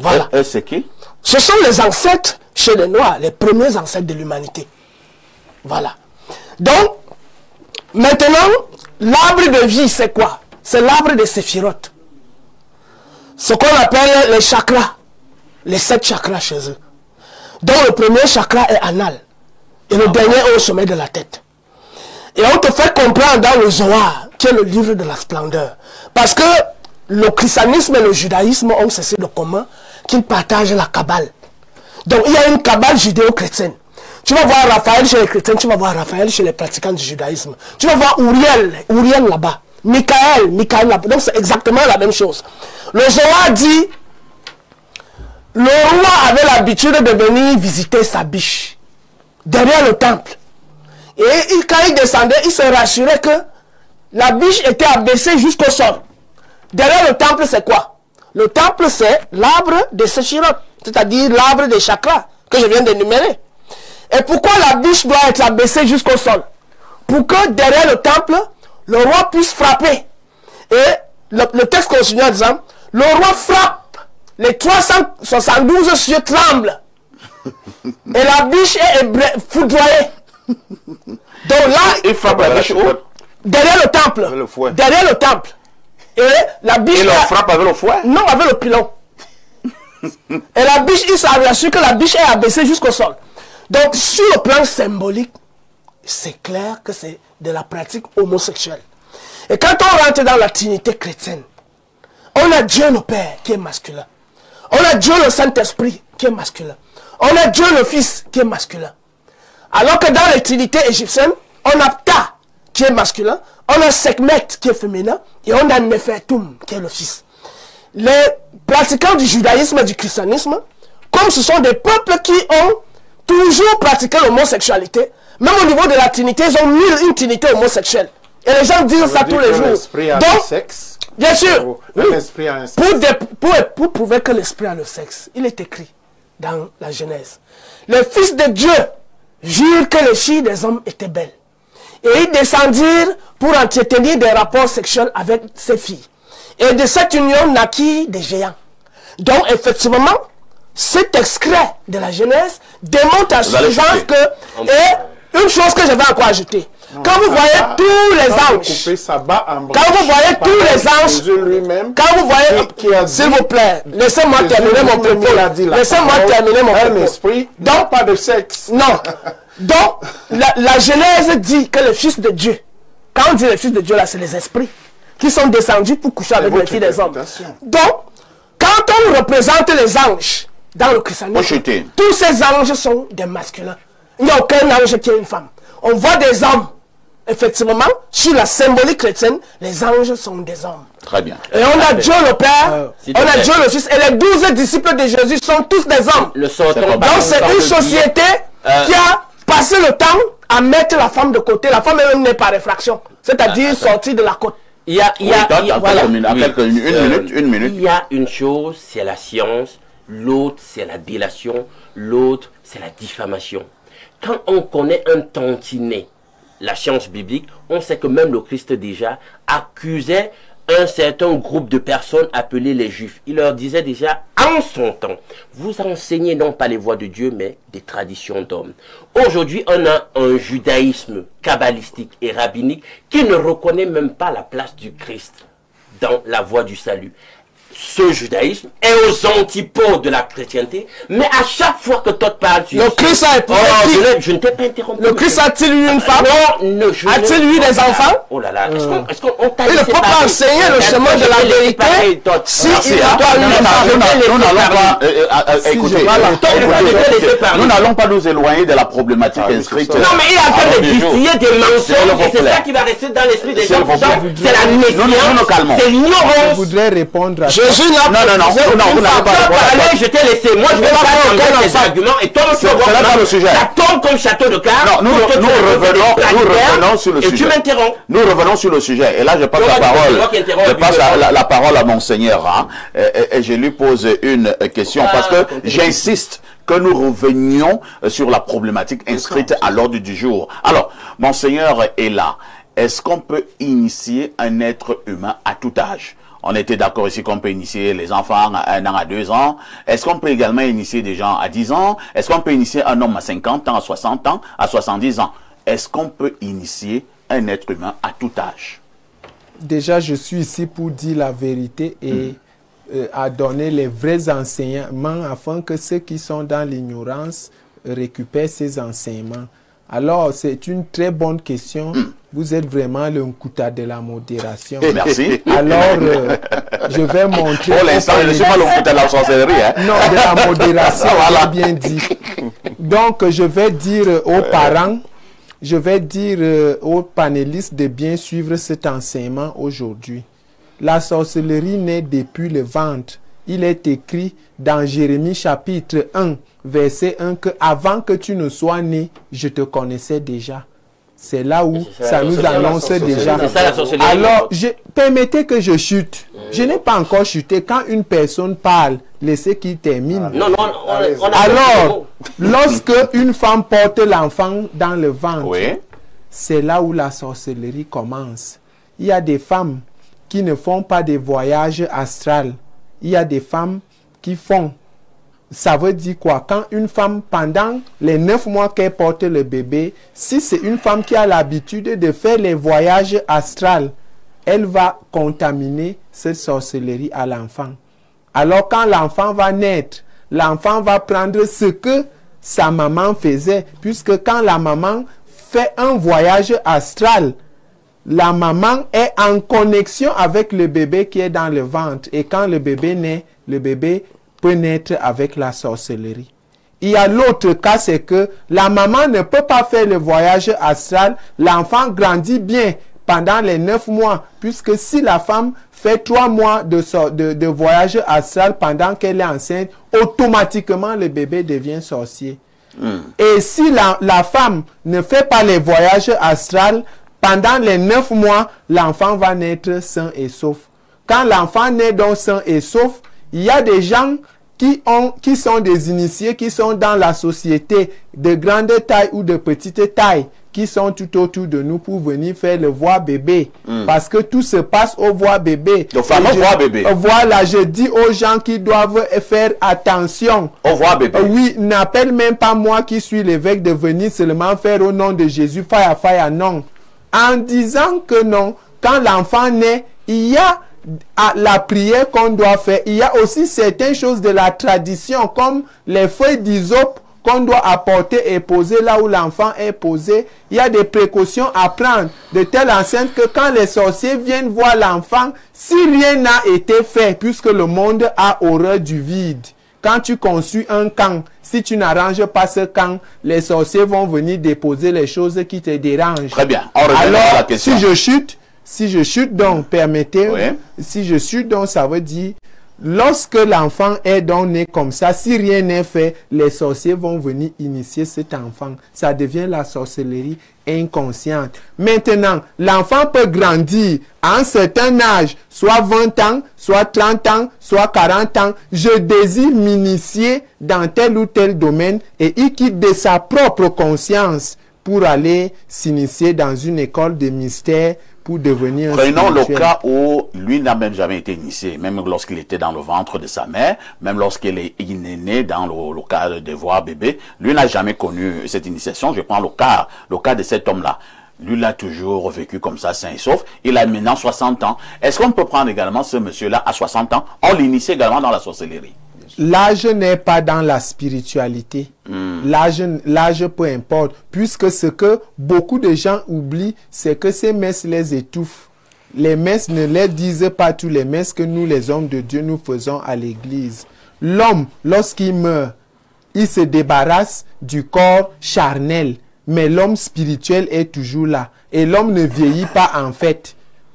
Voilà. C'est qui? Ce sont les ancêtres chez les Noirs, les premiers ancêtres de l'humanité. Voilà. Donc, maintenant, l'arbre de vie, c'est quoi? C'est l'arbre des séphirotes. Ce qu'on appelle les chakras. Les 7 chakras chez eux. Donc, le premier chakra est anal. Et le dernier est au sommet de la tête. Et on te fait comprendre dans le Zohar, qui est le livre de la splendeur. Parce que le christianisme et le judaïsme ont ceci de commun qu'ils partagent la Kabbale. Donc, il y a une Kabbale judéo-chrétienne. Tu vas voir Raphaël chez les chrétiens, tu vas voir Raphaël chez les pratiquants du judaïsme. Tu vas voir Uriel là-bas. Michael là-bas. Donc c'est exactement la même chose. Le Zohar dit, le roi avait l'habitude de venir visiter sa biche derrière le temple. Et quand il descendait, il se rassurait que la biche était abaissée jusqu'au sol. Derrière le temple, c'est quoi? Le temple, c'est l'arbre des séphirotes, c'est-à-dire l'arbre des chakras que je viens d'énumérer. Et pourquoi la biche doit être abaissée jusqu'au sol? Pour que derrière le temple, le roi puisse frapper. Et le texte continue en disant, le roi frappe, les 372 cieux tremblent. Et la biche est foudroyée. Donc là, il frappe la biche où? Derrière le temple. Avec le fouet. Derrière le temple. Et la biche... Il le frappe avec le fouet? Non, avec le pilon. Et la biche, il s'est assuré que la biche est abaissée jusqu'au sol. Donc, sur le plan symbolique, c'est clair que c'est de la pratique homosexuelle. Et quand on rentre dans la trinité chrétienne, on a Dieu le Père qui est masculin. On a Dieu le Saint-Esprit qui est masculin. On a Dieu le Fils qui est masculin. Alors que dans les trinités égyptiennes, on a Ptah qui est masculin, on a Sekhmet qui est féminin, et on a Nefertum qui est le Fils. Les pratiquants du judaïsme et du christianisme, comme ce sont des peuples qui ont toujours pratiqué l'homosexualité, même au niveau de la trinité, ils ont mis une trinité homosexuelle. Et les gens disent ça tous les jours. Donc, sexe, bien sûr, oui, l'esprit a un sexe. pour prouver que l'esprit a le sexe, il est écrit dans la Genèse. Les fils de Dieu virent que les filles des hommes étaient belles. Et ils descendirent pour entretenir des rapports sexuels avec ces filles. Et de cette union naquirent des géants. Donc, effectivement, cet extrait de la Genèse démontre à suffisance que... Et une chose que je vais encore ajouter. Quand vous voyez tous les anges... Quand vous voyez tous les anges... Quand vous voyez... S'il vous plaît, laissez-moi terminer mon propos. Laissez-moi terminer mon propos. Un esprit, donc pas de sexe. Non. Donc, la Genèse dit que le Fils de Dieu, quand on dit le Fils de Dieu, là, c'est les esprits qui sont descendus pour coucher avec les filles des hommes. Donc, quand on représente les anges, dans le christianisme, Rejeté. tous ces anges sont des masculins. Il n'y a aucun ange qui est une femme. On voit des hommes. Effectivement, sur la symbolique chrétienne, les anges sont des hommes. Très bien. Et on a Dieu le Père, on a Dieu le Fils, et les 12 disciples de Jésus sont tous des hommes. Donc c'est une société qui a passé le temps à mettre la femme de côté. La femme est même née par réfraction, c'est-à-dire sortie de la côte. Il y a une minute. Il y a une chose, c'est la science, l'autre, c'est la délation, l'autre, c'est la diffamation. Quand on connaît un tantinet, la science biblique, on sait que même le Christ déjà accusait un certain groupe de personnes appelées les Juifs. Il leur disait déjà, en son temps, vous enseignez non pas les voies de Dieu, mais des traditions d'hommes. Aujourd'hui, on a un judaïsme kabbalistique et rabbinique qui ne reconnaît même pas la place du Christ dans la voie du salut. Ce judaïsme est aux antipodes de la chrétienté, mais à chaque fois que toi parles, le Christ a épousé je ne t'ai pas interrompu. Le Christ a-t-il eu une femme? Non, a-t-il eu des enfants? Oh là là, est-ce qu'on t'a Il ne peut pas enseigner le chemin de la vérité si il n'a pas eu une femme. Écoutez, nous n'allons pas nous éloigner de la problématique inscrite. Non, mais il est en train de distiller des mensonges et c'est ça qui va rester dans l'esprit des gens. C'est la méfiance, c'est l'ignorance. Je voudrais répondre à Jésus n'a pas parlé, je t'ai laissé. Moi, je vais pas entendre tes arguments et toi, tu pas le sujet. Ça tombe comme château de cartes. Non, nous revenons sur le sujet. Et tu m'interromps. Nous revenons sur le sujet. Et là, je passe la parole à Monseigneur. Hein, et je lui pose une question parce que j'insiste que nous revenions sur la problématique inscrite à l'ordre du jour. Alors, Monseigneur est là. Est-ce qu'on peut initier un être humain à tout âge? On était d'accord ici qu'on peut initier les enfants à 1 an, à 2 ans. Est-ce qu'on peut également initier des gens à 10 ans? Est-ce qu'on peut initier un homme à 50 ans, à 60 ans, à 70 ans? Est-ce qu'on peut initier un être humain à tout âge? Déjà, je suis ici pour dire la vérité et à donner les vrais enseignements afin que ceux qui sont dans l'ignorance récupèrent ces enseignements. Alors, c'est une très bonne question. Vous êtes vraiment le Nkuta de la modération. Merci. Alors, je vais montrer... Pour l'instant, je ne suis pas le Nkuta de la sorcellerie. Hein? Non, de la modération, voilà. Bien dit. Donc, je vais dire aux parents, je vais dire aux panélistes de bien suivre cet enseignement aujourd'hui. La sorcellerie naît depuis le ventre. Il est écrit dans Jérémie chapitre 1, verset 1, que avant que tu ne sois né, je te connaissais déjà. C'est là où ça nous annonce déjà. Alors, permettez que je chute. Je n'ai pas encore chuté. Quand une personne parle, laissez qu'il termine. Alors, lorsque une femme porte l'enfant dans le ventre, c'est là où la sorcellerie commence. Il y a des femmes qui ne font pas des voyages astrales. Il y a des femmes qui font. Ça veut dire quoi? Quand une femme, pendant les 9 mois qu'elle porte le bébé, si c'est une femme qui a l'habitude de faire les voyages astrales, elle va contaminer cette sorcellerie à l'enfant. Alors quand l'enfant va naître, l'enfant va prendre ce que sa maman faisait, puisque quand la maman fait un voyage astral, la maman est en connexion avec le bébé qui est dans le ventre. Et quand le bébé naît, le bébé peut naître avec la sorcellerie. Il y a l'autre cas, c'est que la maman ne peut pas faire le voyage astral. L'enfant grandit bien pendant les 9 mois. Puisque si la femme fait 3 mois de voyage astral pendant qu'elle est enceinte, automatiquement le bébé devient sorcier. Et si la femme ne fait pas les voyages astrales, pendant les 9 mois, l'enfant va naître sain et sauf. Quand l'enfant naît donc sain et sauf, il y a des gens qui sont des initiés, qui sont dans la société de grande taille ou de petite taille, qui sont tout autour de nous pour venir faire le voix bébé. Parce que tout se passe au voix bébé. Le fameux voix bébé. Voilà, je dis aux gens qui doivent faire attention. Au voix bébé. Oui, n'appelle même pas moi qui suis l'évêque de venir seulement faire au nom de Jésus, fire, non. En disant que non, quand l'enfant naît, il y a la prière qu'on doit faire. Il y a aussi certaines choses de la tradition, comme les feuilles d'hysope qu'on doit apporter et poser là où l'enfant est posé. Il y a des précautions à prendre, de telle enceinte que quand les sorciers viennent voir l'enfant, si rien n'a été fait, puisque le monde a horreur du vide, Quand tu construis un camp, si tu n'arranges pas ce camp, les sorciers vont venir déposer les choses qui te dérangent. Très bien. On revient à la Alors, question. si je chute donc, permettez, Oui. si je chute donc, ça veut dire, lorsque l'enfant est donc né comme ça, si rien n'est fait, les sorciers vont venir initier cet enfant. Ça devient la sorcellerie inconsciente. Maintenant, l'enfant peut grandir à un certain âge, soit 20 ans, soit 30 ans, soit 40 ans. Je désire m'initier dans tel ou tel domaine et il quitte de sa propre conscience pour aller s'initier dans une école de mystère pour devenir un Prenons le spirituel. cas où lui n'a même jamais été initié, même lorsqu'il était dans le ventre de sa mère, même lorsqu'il est né dans le cas de voir bébé, lui n'a jamais connu cette initiation. Je prends le cas de cet homme-là. Lui l'a toujours vécu comme ça, sain et sauf. Il a maintenant 60 ans. Est-ce qu'on peut prendre également ce monsieur-là à 60 ans? On l'initie également dans la sorcellerie. L'âge n'est pas dans la spiritualité. L'âge peu importe. Puisque ce que beaucoup de gens oublient, c'est que ces messes les étouffent. Les messes ne les disent pas tous les messes que nous, les hommes de Dieu, nous faisons à l'église. L'homme, lorsqu'il meurt, il se débarrasse du corps charnel. Mais l'homme spirituel est toujours là. Et l'homme ne vieillit pas en fait.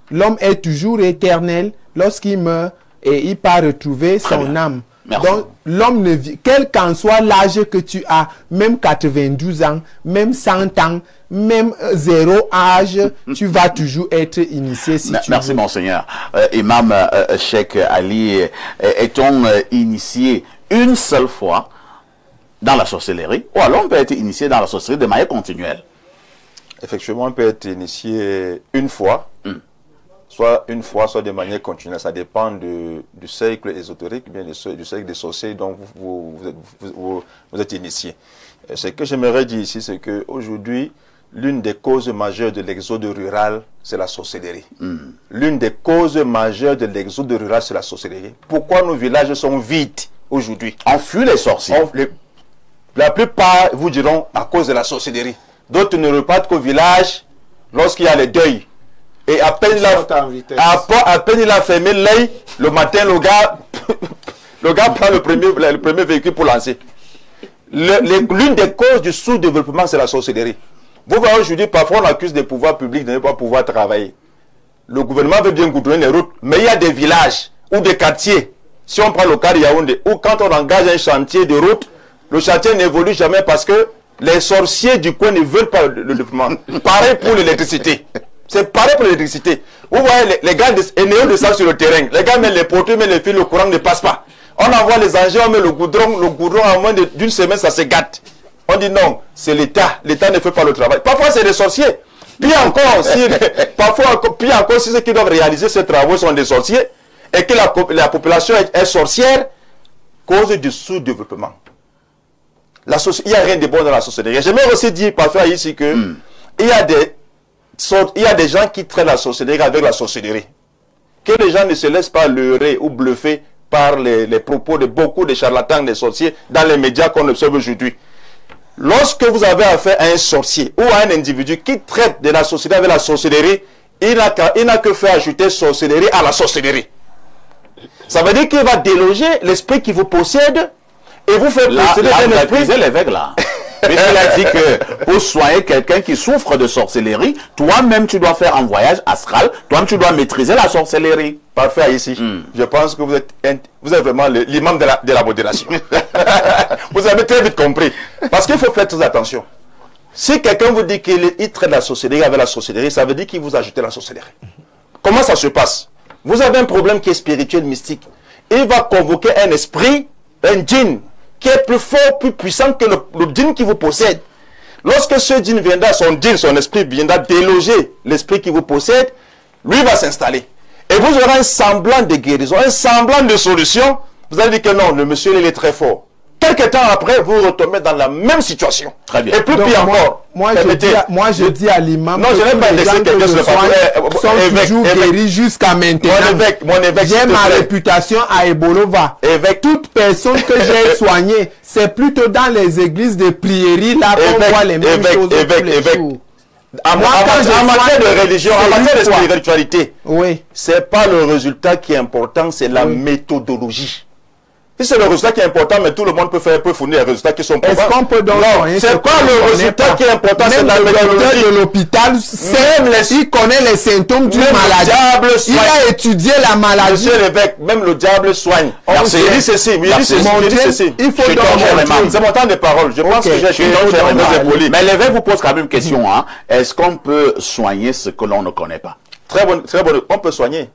L'homme est toujours éternel lorsqu'il meurt et il part retrouver son âme. Merci. Donc, l'homme ne vit, quel qu'en soit l'âge que tu as, même 92 ans, même 100 ans, même 0 âge, tu vas toujours être initié si tu Merci, veux. Monseigneur. Imam Cheikh Ali, est-on initié une seule fois dans la sorcellerie, ou alors on peut être initié dans la sorcellerie de manière continuelle? Effectivement, on peut être initié une fois, soit une fois, soit de manière continuelle. Ça dépend du cercle ésotérique, bien du cercle des sorciers dont vous êtes initié. Ce que j'aimerais dire ici, c'est qu'aujourd'hui, l'une des causes majeures de l'exode rural, c'est la sorcellerie. L'une des causes majeures de l'exode rural, c'est la sorcellerie. Pourquoi nos villages sont vides aujourd'hui? On fuit les sorciers. La plupart vous diront à cause de la sorcellerie. D'autres ne repartent qu'au village lorsqu'il y a les deuils. Et à peine il a fermé l'œil, le matin, le gars prend le premier véhicule pour lancer. L'une des causes du sous-développement, c'est la sorcellerie. Vous voyez aujourd'hui, parfois on accuse des pouvoirs publics de ne pas pouvoir travailler. Le gouvernement veut bien goudronner les routes, mais il y a des villages ou des quartiers. Si on prend le cas de Yaoundé, où quand on engage un chantier de route, le chantier n'évolue jamais parce que les sorciers du coin ne veulent pas le développement. Pareil pour l'électricité. C'est pareil pour l'électricité. Vous voyez, les gars de ça sur le terrain. Les gars mettent les poteaux, mettent les fils, le courant ne passe pas. On envoie les engins, on met le goudron en moins d'une semaine, ça se gâte. On dit non, c'est l'État. L'État ne fait pas le travail. Parfois, c'est des sorciers. Puis encore, si ceux qui doivent réaliser ces travaux sont des sorciers et que la population est sorcière, cause du sous-développement. Il n'y a rien de bon dans la sorcellerie. J'aimerais aussi dire parfois ici que il y a des gens qui traitent la sorcellerie avec la sorcellerie. Que les gens ne se laissent pas leurrer ou bluffer par les propos de beaucoup de charlatans, des sorciers dans les médias qu'on observe aujourd'hui. Lorsque vous avez affaire à un sorcier ou à un individu qui traite de la sorcellerie avec la sorcellerie, il n'a que faire ajouter sorcellerie à la sorcellerie. Ça veut dire qu'il va déloger l'esprit qui vous possède et vous faire posséder un esprit. L'évêque là. Mais il a dit que pour soigner quelqu'un qui souffre de sorcellerie, toi-même tu dois faire un voyage astral, toi-même tu dois maîtriser la sorcellerie. Parfait ici. Je pense que vous êtes vraiment l'imam de la modération. Vous avez très vite compris. Parce qu'il faut faire très attention. Si quelqu'un vous dit qu'il traite la sorcellerie avec la sorcellerie, ça veut dire qu'il vous a ajouté la sorcellerie. Comment ça se passe? Vous avez un problème qui est spirituel, mystique. Il va convoquer un esprit, un djinn, qui est plus fort, plus puissant que le djinn qui vous possède. Lorsque ce djinn viendra, son esprit viendra déloger l'esprit qui vous possède, lui va s'installer. Et vous aurez un semblant de guérison, un semblant de solution. Vous allez dire que non, le monsieur il est très fort. Quelques temps après, vous retombez dans la même situation. Très bien. Et plus pire encore. Moi, je dis à l'imam non, je n'ai pas laissé quelqu'un se sont toujours guéris jusqu'à maintenant. Mon évêque, j'ai ma réputation à Ebolova. Toute personne que j'ai soignée, c'est plutôt dans les églises de priérie là qu'on voit les mêmes choses tous les jours. En matière de religion, en matière de spiritualité, oui, c'est pas le résultat qui est important, c'est la méthodologie. Si c'est le résultat qui est important, mais tout le monde peut fournir les résultats qui sont probants. Est-ce qu'on peut donc soigner c'est pas le résultat qui est important, c'est la méthodologie. Le docteur de l'hôpital, il connaît les symptômes d'une maladie. Il a étudié la maladie. Monsieur l'évêque, même le diable soigne. Merci. Il dit ceci, il dit ceci. Il faut donc c'est mon temps de parole. Je pense que j'ai poli. Mais l'évêque vous pose quand même une question. Est-ce qu'on peut soigner ce que l'on ne connaît pas? Très bonne. On peut soigner.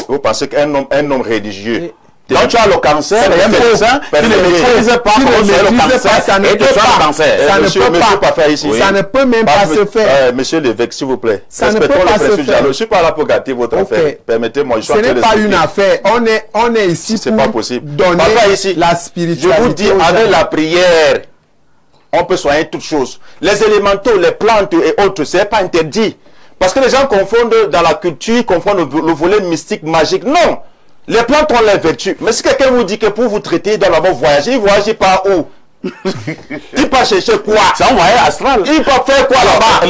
Vous pensez qu'un homme religieux, quand tu as le cancer, un médecin, tu ne maîtrises pas comment le cancer, ça ne et tu peut sois pas. le cancer. Ça ne peut pas faire ici. Ça ne peut même pas se faire. Monsieur l'évêque, s'il vous plaît. Ça ne peut pas se faire. Je ne suis pas là pour gâter votre affaire. Permettez-moi. Ce n'est pas une affaire. On est ici pour donner la spiritualité. Je vous dis, avec la prière, on peut soigner toutes choses. Les élémentaux, les plantes et autres, ce n'est pas interdit. Parce que les gens confondent dans la culture, ils confondent le volet mystique, magique. Non! Les plantes ont les vertus. Mais si quelqu'un vous dit que pour vous traiter, il doit d'abord voyager, il voyage par où? Il va chercher quoi? C'est un voyage astral. Il va faire quoi là-bas?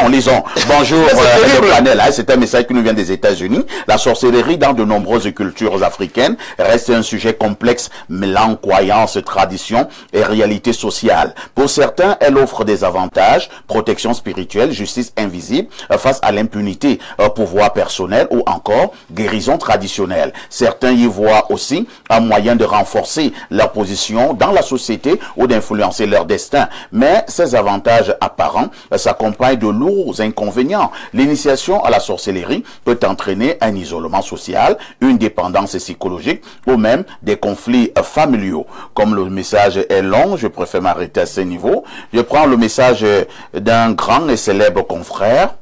Lisons. Bonjour, le panel. C'est un message qui nous vient des États-Unis. La sorcellerie dans de nombreuses cultures africaines reste un sujet complexe, mêlant croyances, traditions et réalité sociale. Pour certains, elle offre des avantages, protection spirituelle, justice invisible face à l'impunité, pouvoir personnel ou encore guérison traditionnelle. Certains y voient aussi un moyen de renforcer leur position dans la société ou d'influencer leur destin. Mais ces avantages apparents s'accompagnent de lourds inconvénients. L'initiation à la sorcellerie peut entraîner un isolement social, une dépendance psychologique ou même des conflits familiaux. Comme le message est long, je préfère m'arrêter à ce niveau. Je prends le message d'un grand et célèbre confrère.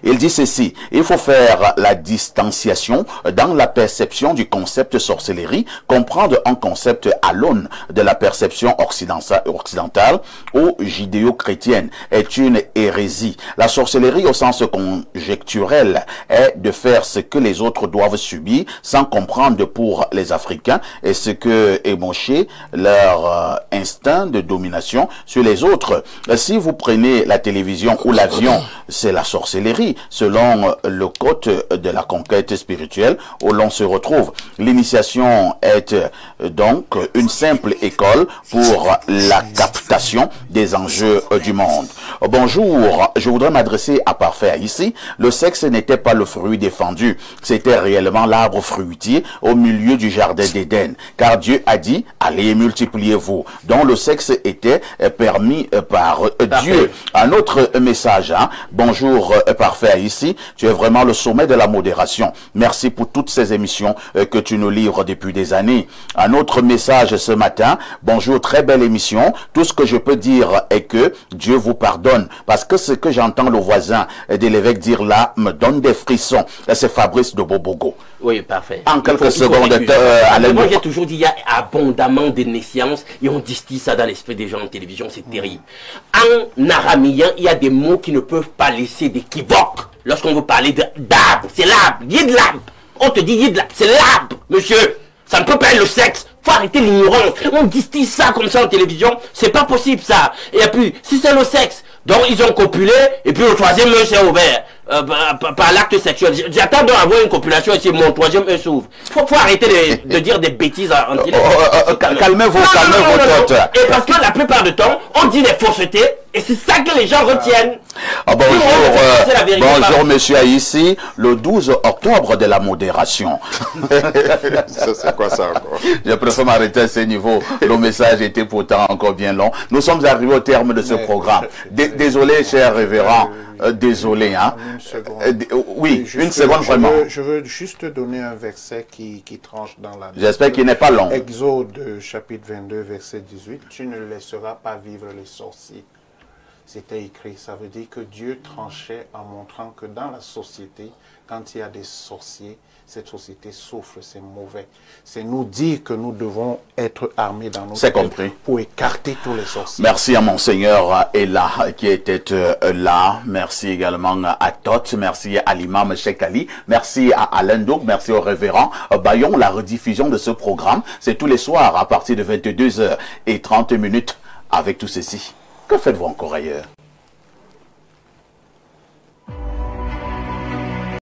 Il dit ceci: il faut faire la distanciation dans la perception du concept sorcellerie, comprendre un concept à l'aune de la perception occidentale ou judéo-chrétienne est une hérésie. La sorcellerie au sens conjecturel est de faire ce que les autres doivent subir sans comprendre pour les Africains et ce que émocher leur instinct de domination sur les autres. Si vous prenez la télévision ou l'avion, c'est la sorcellerie. Selon le code de la conquête spirituelle où l'on se retrouve. L'initiation est donc une simple école pour la captation des enjeux du monde. Bonjour, je voudrais m'adresser à Parfait ici. Le sexe n'était pas le fruit défendu, c'était réellement l'arbre fruitier au milieu du jardin d'Éden. Car Dieu a dit, allez multipliez-vous, dont le sexe était permis par Dieu. Un autre message, bonjour Parfait ici, tu es vraiment le sommet de la modération. Merci pour toutes ces émissions que tu nous livres depuis des années. Un autre message ce matin, bonjour, très belle émission. Tout ce que je peux dire est que Dieu vous pardonne, parce que ce que j'entends le voisin de l'évêque dire là me donne des frissons. C'est Fabrice de Bobogo. Oui, parfait. En quelques secondes, moi j'ai toujours dit, il y a abondamment de naissances et on distille ça dans l'esprit des gens en télévision, c'est terrible. En araméen, il y a des mots qui ne peuvent pas laisser d'équivoque. Lorsqu'on veut parler d'arbre, c'est l'arbre, yidlab. On te dit yidlab, c'est l'arbre, monsieur. Ça ne peut pas être le sexe. Faut arrêter l'ignorance. On distille ça comme ça en télévision. C'est pas possible ça. Et puis, si c'est le sexe, donc ils ont copulé, et puis le troisième œil s'est ouvert par l'acte sexuel. J'attends d'avoir une copulation et c'est mon troisième œil s'ouvre. Faut arrêter de dire des bêtises en télévision. Calmez-vous, calmez-vous. Et parce que la plupart du temps, on dit des faussetés, et c'est ça que les gens retiennent. Bonjour monsieur Aïssi, le 12 octobre de la modération. C'est quoi ça encore? Je préfère m'arrêter à ce niveau. Le message était pourtant encore bien long. Nous sommes arrivés au terme de ce programme. Désolé, cher révérend. Désolé, hein. Une seconde. Oui, une seconde vraiment. Je veux juste donner un verset qui tranche dans la... J'espère qu'il n'est pas long. Exode chapitre 22, verset 18. Tu ne laisseras pas vivre les sorciers. C'était écrit, ça veut dire que Dieu tranchait en montrant que dans la société, quand il y a des sorciers, cette société souffre, c'est mauvais. C'est nous dire que nous devons être armés dans notre compris pour écarter tous les sorciers. Merci à Monseigneur Ella qui était là. Merci également à Tot. Merci à l'imam Cheikh Ali. Merci à Alain Douk. Merci au révérend Bayon. La rediffusion de ce programme, c'est tous les soirs à partir de 22h30 avec tout ceci. Que faites-vous encore ailleurs?